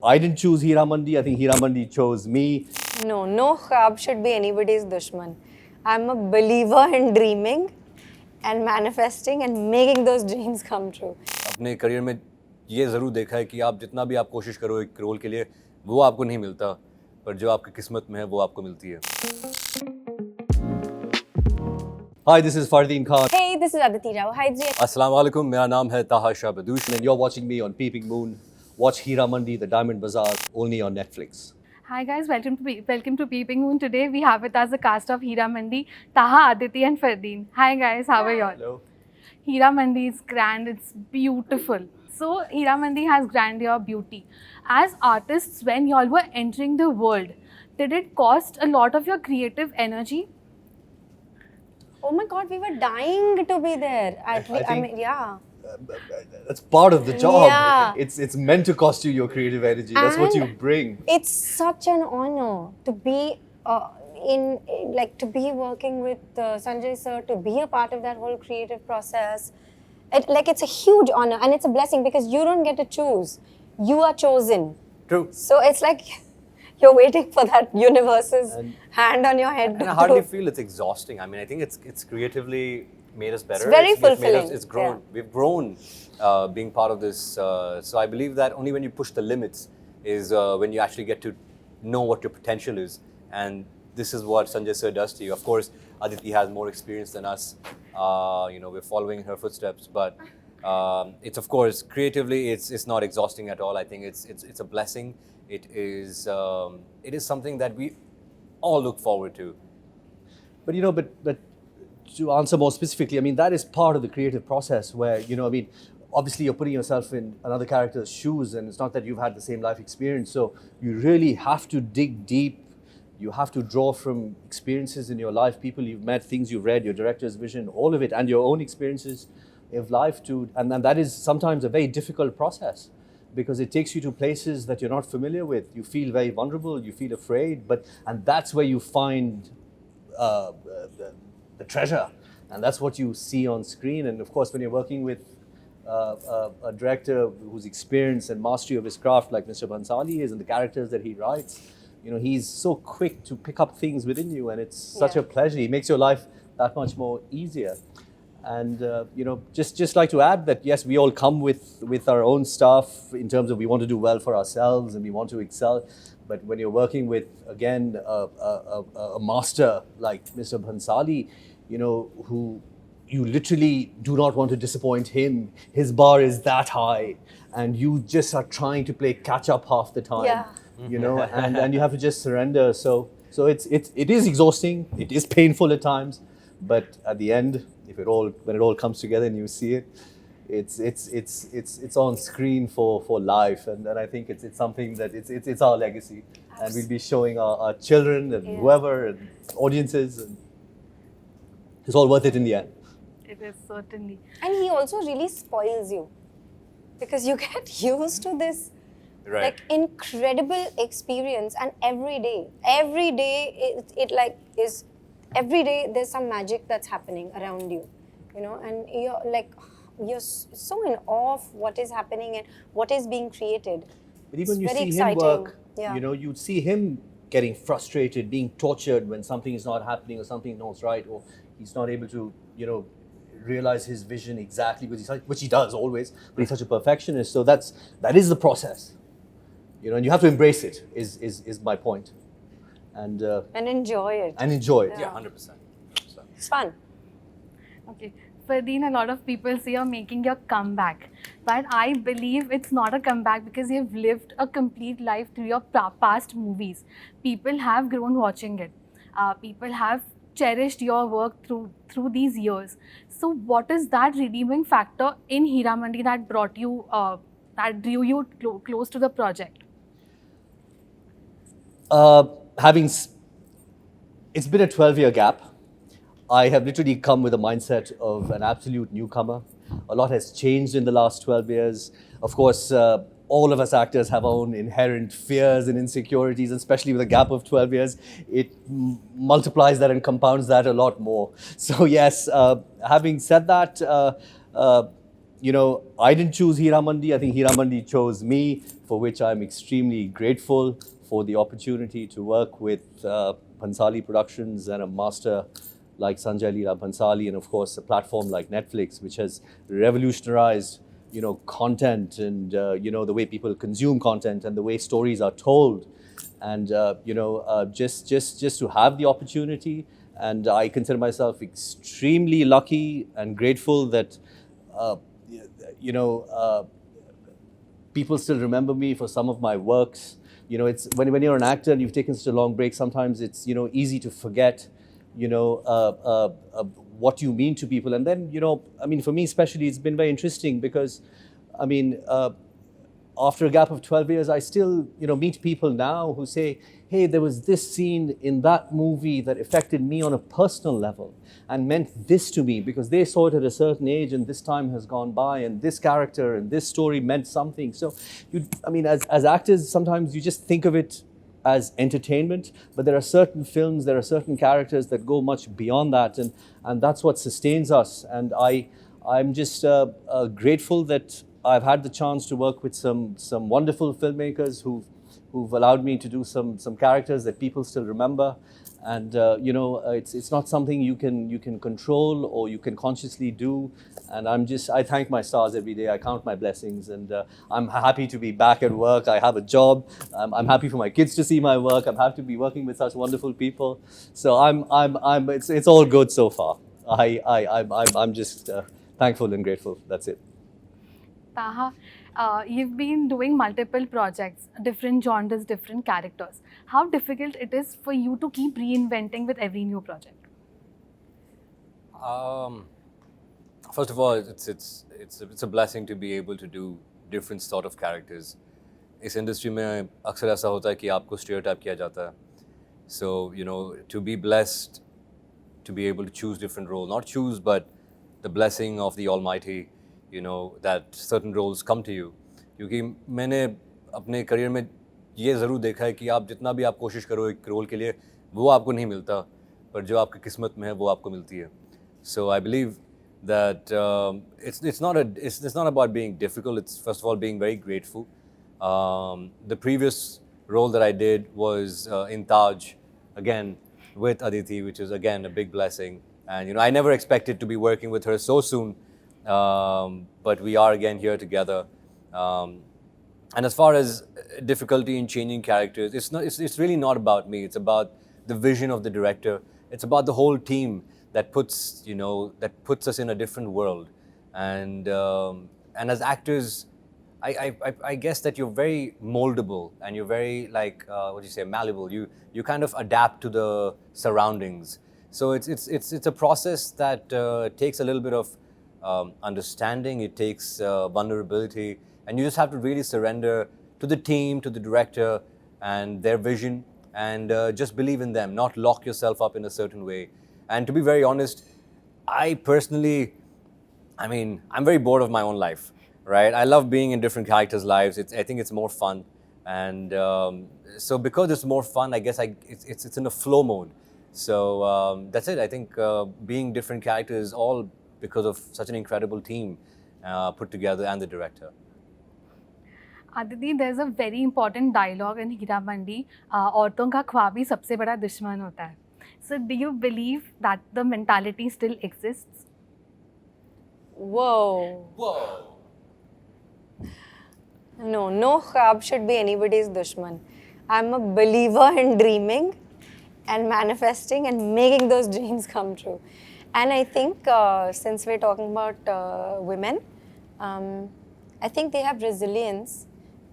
I didn't choose Heeramandi. I think Heeramandi chose me. No khwab should be anybody's dushman. I'm a believer in dreaming and manifesting and making those dreams come true. अपने career में ये ज़रूर देखा है कि आप जितना भी आप कोशिश करो एक रोल के लिए वो आपको नहीं मिलता, पर जो आपकी किस्मत में है वो आपको मिलती है. Hi, this is Fardeen Khan. Hey, this is Aditi. Hydari. अस्सलाम वालेकुम, मेरा नाम है ताहा Shah बदूश. And you're watching me on PeepingMoon. Watch Heeramandi, The Diamond Bazaar, only on Netflix. Hi guys, welcome to Peeping Moon. Today we have with us the cast of Heeramandi, Taha, Aditi and Fardeen. Hi guys, how are you all? Hello. Heeramandi is grand, it's beautiful. So Heeramandi has grandeur, beauty. As artists, when y'all were entering the world, did it cost a lot of your creative energy? Oh my God, we were dying to be there. I think- mean, yeah. That's part of the job. Yeah. It's meant to cost you your creative energy. That's what you And bring. It's such an honor to be to be working with Sanjay sir, to be a part of that whole creative process. It's a huge honor and it's a blessing because you don't get to choose. You are chosen. True. So it's like you're waiting for that universe's hand on your head. And I hardly feel it's exhausting. I mean, I think it's creatively made us better. It's very made us- fulfilling. It's grown. Yeah. We've grown being part of this. So I believe that only when you push the limits is when you actually get to know what your potential is. And this is what Sanjay sir does to you. Of course, Aditi has more experience than us. We're following her footsteps, but it's of course creatively, it's not exhausting at all. I think it's a blessing. It is something that we all look forward to. But to answer more specifically, I mean, that is part of the creative process where, obviously you're putting yourself in another character's shoes and it's not that you've had the same life experience. So you really have to dig deep. You have to draw from experiences in your life, people you've met, things you've read, your director's vision, all of it, and your own experiences of life and that is sometimes a very difficult process because it takes you to places that you're not familiar with. You feel very vulnerable, you feel afraid, and that's where you find the treasure, and that's what you see on screen. And of course, when you're working with a director whose experience and mastery of his craft, like Mr. Bhansali is, and the characters that he writes, he's so quick to pick up things within you, and it's such a pleasure. He makes your life that much more easier. And just like to add that yes, we all come with our own stuff in terms of we want to do well for ourselves and we want to excel. But when you're working with again a master like Mr. Bhansali, who you literally do not want to disappoint him. His bar is that high, and you just are trying to play catch up half the time. Yeah. And you have to just surrender. So it is exhausting. It is painful at times, but at the end, when it all comes together and you see it, it's on screen for life, and I think it's something that it's our legacy, and we'll be showing our children and whoever and audiences, and it's all worth it in the end. It is certainly. And he also really spoils you because you get used to this Right. incredible experience, and every day every day there's some magic that's happening around you, and you're so in awe of what is happening and what is being created. But even It's you very see exciting. him work, Yeah. you'd see him getting frustrated, being tortured when something is not happening or something not right, or he's not able to, realize his vision exactly, which he does always, but he's such a perfectionist. So that is the process, and you have to embrace it. Is my point, and enjoy it. enjoy it. Yeah, 100%. It's fun. Okay. Fardeen, a lot of people say you're making your comeback, but I believe it's not a comeback because you've lived a complete life through your past movies. People have grown watching it. People have cherished your work through these years. So what is that redeeming factor in Heeramandi that brought you, that drew you close to the project? It's been a 12-year gap. I have literally come with a mindset of an absolute newcomer. A lot has changed in the last 12 years. Of course, all of us actors have our own inherent fears and insecurities, and especially with a gap of 12 years, it multiplies that and compounds that a lot more. So yes, having said that, I didn't choose Heeramandi. I think Heeramandi chose me, for which I'm extremely grateful for the opportunity to work with Bhansali Productions and a master like Sanjay Leela Bhansali, and of course a platform like Netflix, which has revolutionized content and the way people consume content and the way stories are told, and just to have the opportunity. And I consider myself extremely lucky and grateful that uh, people still remember me for some of my works. It's when you're an actor and you've taken such a long break, sometimes it's easy to forget what you mean to people. And then for me especially, it's been very interesting because I mean after a gap of 12 years, I still, meet people now who say, hey, there was this scene in that movie that affected me on a personal level and meant this to me because they saw it at a certain age and this time has gone by and this character and this story meant something. So, as actors, sometimes you just think of it as entertainment, but there are certain films, there are certain characters that go much beyond that, and that's what sustains us. And I'm just grateful that I've had the chance to work with some wonderful filmmakers who've allowed me to do some characters that people still remember. And it's not something you can control or you can consciously do. And I thank my stars every day. I count my blessings, and I'm happy to be back at work. I have a job. I'm happy for my kids to see my work. I'm happy to be working with such wonderful people. So it's all good so far. I'm just thankful and grateful. That's it. Taha, you've been doing multiple projects, different genres, different characters. How difficult it is for you to keep reinventing with every new project? First of all, it's a blessing to be able to do different sort of characters. इस industry में अक्सर ऐसा होता है कि आपको stereotype किया जाता है. So to be blessed to be able to choose different roles, not choose, but the blessing of the Almighty, that certain roles come to you. क्योंकि मैंने अपने करियर में ये ज़रूर देखा है कि आप जितना भी आप कोशिश करो एक रोल के लिए, वो आपको नहीं मिलता, पर जो आपकी किस्मत में है वो आपको मिलती है. So I believe that it's not about being difficult. It's first of all being very grateful. The previous role that I did was in Taj, again with Aditi, which is again a big blessing. And I never expected to be working with her so soon. But we are again here together. And as far as difficulty in changing characters, it's really not about me. It's about the vision of the director. It's about the whole team that puts us in a different world. And as actors, I guess that you're very moldable and you're very malleable. You kind of adapt to the surroundings. So it's a process that takes a little bit of understanding. It takes vulnerability, and you just have to really surrender to the team, to the director, and their vision, and just believe in them. Not lock yourself up in a certain way. And to be very honest, I personally, I'm very bored of my own life. Right? I love being in different characters' lives. I think it's more fun, and so because it's more fun, I guess it's in a flow mode. So that's it. I think being different characters, all because of such an incredible team put together and the director. Aditi, there's a very important dialogue in Heeramandi. औरतों का ख्वाब ही सबसे बड़ा दुश्मन होता है. So do you believe that the mentality still exists? Whoa. No khab should be anybody's dushman. I'm a believer in dreaming and manifesting and making those dreams come true. And I think since we're talking about women, I think they have resilience,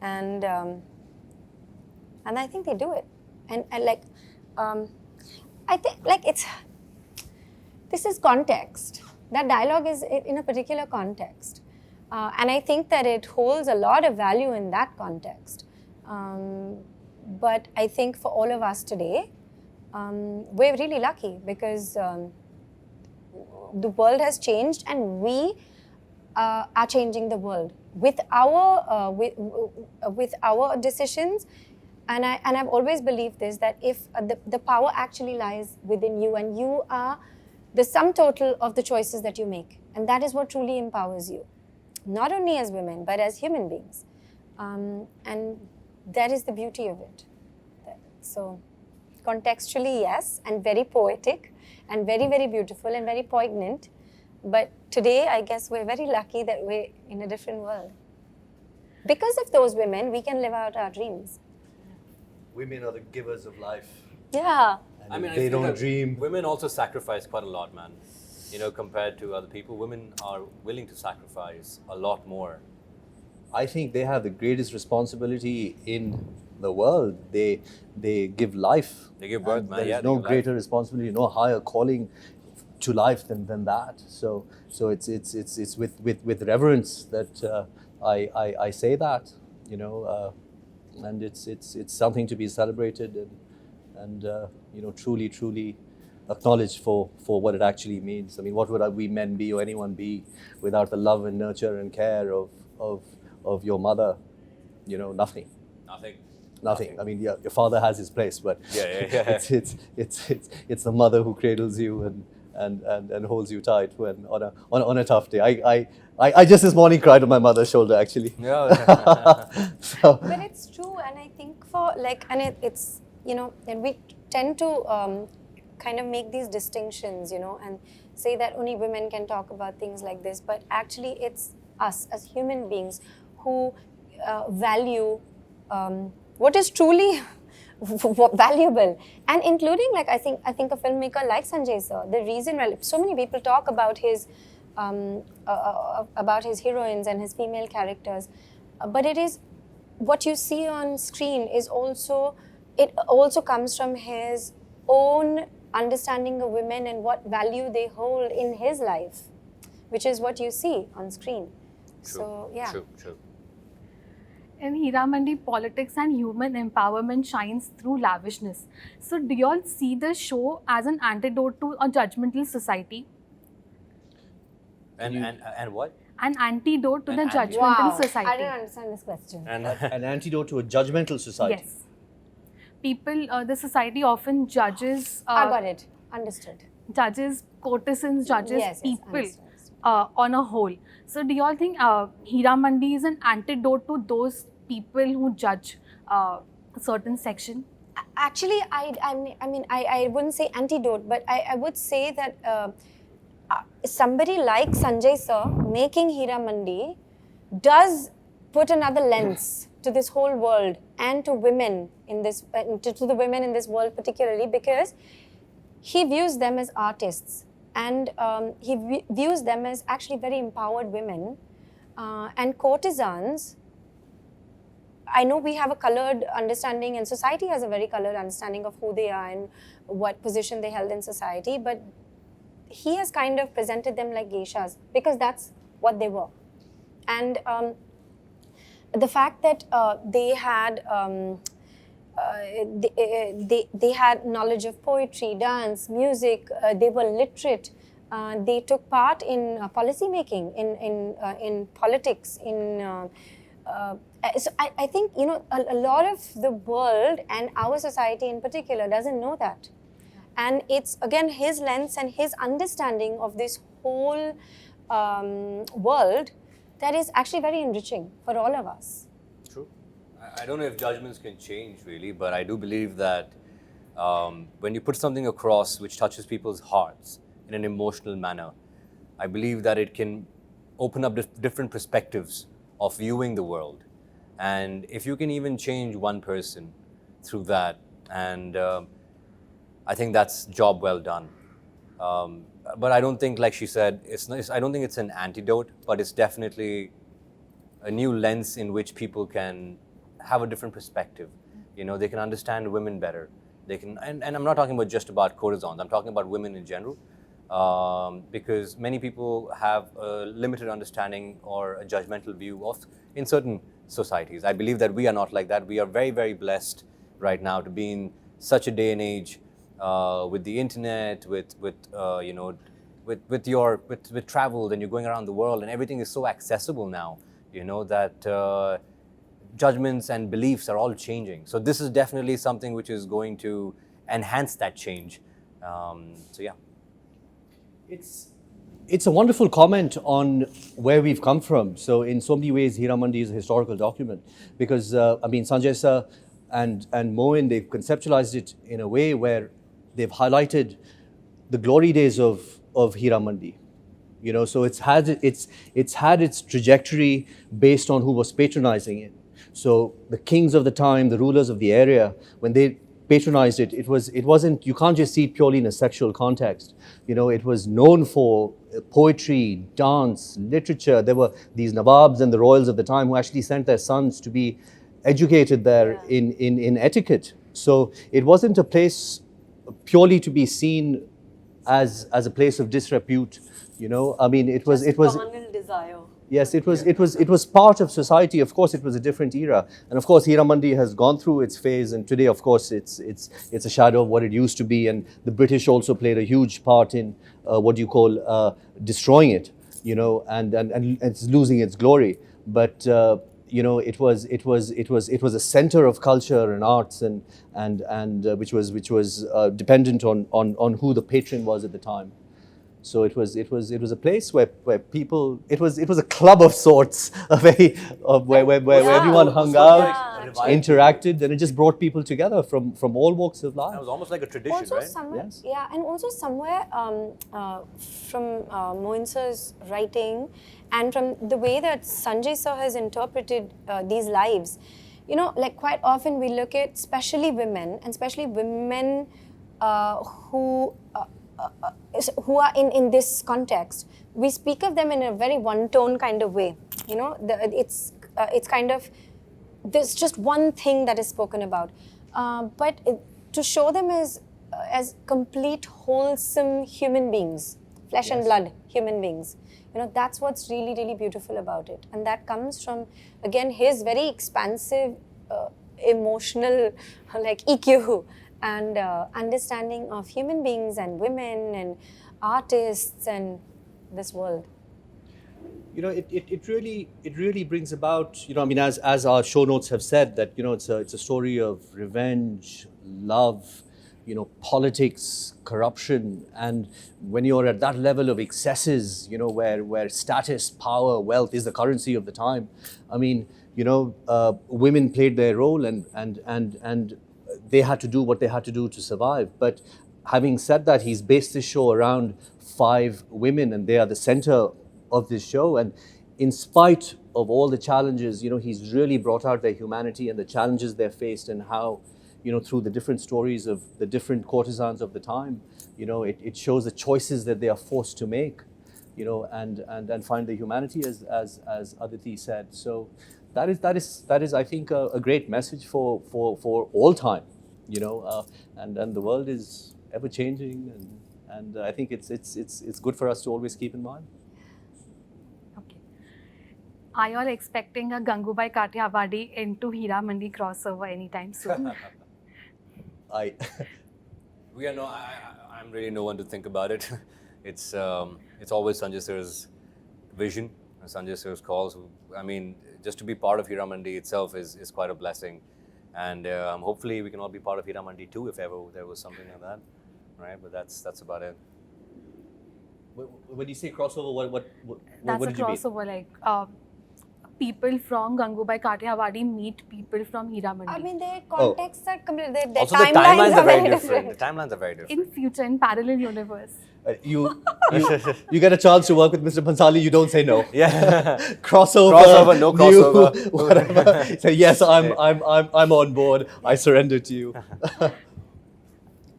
and I think they do it. And I think this is context. That dialogue is in a particular context. And I think that it holds a lot of value in that context. But I think for all of us today, we're really lucky because the world has changed and we are changing the world with our decisions. And I've always believed this, that if the power actually lies within you, and you are the sum total of the choices that you make, and that is what truly empowers you. not only as women, but as human beings. And that is the beauty of it. So, contextually, yes, and very poetic, and very, very beautiful, and very poignant. But today, I guess we're very lucky that we're in a different world. Because of those women, we can live out our dreams. Women are the givers of life. Yeah. And I mean, if they feel don't that dream. Women also sacrifice quite a lot, man. You know, compared to other people, women are willing to sacrifice a lot more. I think they have the greatest responsibility in the world. They give life. They give birth, And man. There Yeah, is they no give life. greater responsibility, no higher calling to life than that. So it's with reverence that I say that, you know, and it's something to be celebrated and you know, truly acknowledged for what it actually means. I mean, what would we men be or anyone be without the love and nurture and care of your mother? You know, nothing. Nothing. I mean, yeah, your father has his place, but Yeah. it's the mother who cradles you and holds you tight when on a tough day. I just this morning cried on my mother's shoulder, actually. Yeah. So, But it's true, and I think for like, and it's, you know, and we tend to kind of make these distinctions, you know, and say that only women can talk about things like this, but actually it's us as human beings who value what is truly valuable, and including, like, I think a filmmaker like Sanjay sir, the reason why so many people talk about his heroines and his female characters, but it is what you see on screen is also, it also comes from his own understanding of women and what value they hold in his life, which is what you see on screen. True. So yeah. True. In Heeramandi, politics and human empowerment shines through lavishness. So do you all see the show as an antidote to a judgmental society? And what? An antidote to An the antidote. judgmental Wow, society. I don't understand this question. And an antidote to a judgmental society. Yes. People, the society often judges. I got it. Understood. Judges courtesans, judges Yes, people understood. on a whole. So do you all think Heeramandi is an antidote to those people who judge a certain section? Actually, I wouldn't say antidote, but I would say that somebody like Sanjay sir making Heeramandi does put another lens to this whole world and to women in this, to the women in this world particularly, because he views them as artists, and he views them as actually very empowered women and courtesans. I know we have a colored understanding, and society has a very colored understanding of who they are and what position they held in society, but he has kind of presented them like geishas because that's what they were. And the fact that they had they had knowledge of poetry, dance, music, they were literate, they took part in policy making, in politics, so I think, you know, a lot of the world and our society in particular doesn't know that. And it's again his lens and his understanding of this whole world that is actually very enriching for all of us. True. I don't know if judgments can change really, but I do believe that when you put something across which touches people's hearts in an emotional manner, I believe that it can open up different perspectives of viewing the world. And if you can even change one person through that, and I think that's job well done. But I don't think, like she said, I don't think it's an antidote, but it's definitely a new lens in which people can have a different perspective. You know, they can understand women better. They can, and I'm not talking about just about courtesans. I'm talking about women in general, because many people have a limited understanding or a judgmental view of in certain societies. I believe that we are not like that. We are very, very blessed right now to be in such a day and age with the internet, with you know, with travel, and you're going around the world, and everything is so accessible now. You know that judgments and beliefs are all changing. So this is definitely something which is going to enhance that change. So yeah. It's it's a wonderful comment on where we've come from. So in so many ways, Heeramandi is a historical document because, I mean, Sanjay Sir and Moin, they've conceptualized it in a way where they've highlighted the glory days of Heeramandi. You know, so it's had its trajectory based on who was patronizing it. So the kings of the time, the rulers of the area, when they patronized it, it wasn't, you can't just see it purely in a sexual context. You know, it was known for poetry, dance, literature. There were these Nawabs and the royals of the time who actually sent their sons to be educated there in etiquette. So it wasn't a place purely to be seen as a place of disrepute. You know, I mean, it was carnal desire. yes, it was part of society. Of course, it was a different era, and of course, Heeramandi has gone through its phase, and today, of course, it's a shadow of what it used to be. And the British also played a huge part in what you call destroying it. You know, and it's losing its glory. But you know, it was a center of culture and arts, and which was dependent on who the patron was at the time. So it was a place where people, it was a club of sorts, where everyone hung out, interacted, and it just brought people together from all walks of life. It was almost like a tradition, Also right? somewhere, Yes. yeah, and also somewhere from Moin sir's writing and from the way that Sanjay sir has interpreted these lives, you know, like quite often we look at especially women, and especially women who are in this context, we speak of them in a very one-tone kind of way. You know, it's kind of, there's just one thing that is spoken about, but to show them as complete wholesome human beings, flesh and blood human beings. You know, that's what's really, really beautiful about it, and that comes from, again, his very expansive emotional like EQ and understanding of human beings and women and artists and this world. You know, it really brings about, you know, I mean, as our show notes have said, that, you know, it's a story of revenge, love, you know, politics, corruption. And when you're at that level of excesses, you know, where status, power, wealth is the currency of the time, I mean, you know, women played their role, and they had to do what they had to do to survive. But having said that, he's based this show around 5 women, and they are the center of this show. And in spite of all the challenges, you know, he's really brought out their humanity and the challenges they faced, and how, you know, through the different stories of the different courtesans of the time, you know, it shows the choices that they are forced to make, you know, and find the humanity, as Aditi said. So that is I think a great message for all time, you know, and the world is ever changing, and I think it's good for us to always keep in mind. Okay. Are you all expecting a Gangubai Kathiawadi into Heeramandi crossover anytime soon? We are I'm really no one to think about it. It's always Sanjay sir's vision, Sanjay sir's calls. I mean, just to be part of Heeramandi itself is quite a blessing, and hopefully we can all be part of Heeramandi too, if ever there was something like that, right? But that's about it. When you say crossover, what That's a did you mean? crossover, like people from Gangubai Kathiawadi meet people from Heeramandi. I mean, their contexts are completely, their Also, the timelines are very different. different. The timelines are very different. in future, in parallel universe. You get a chance to work with Mr. Bhansali, you don't say no. Yeah. Crossover, no new, crossover. whatever. Say yes, I'm on board. I surrender to you.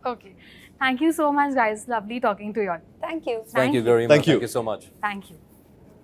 Okay. Thank you so much, guys. Lovely talking to you all. Thank you. Thank you you. very much. Thank you. Thank you so much. Thank you.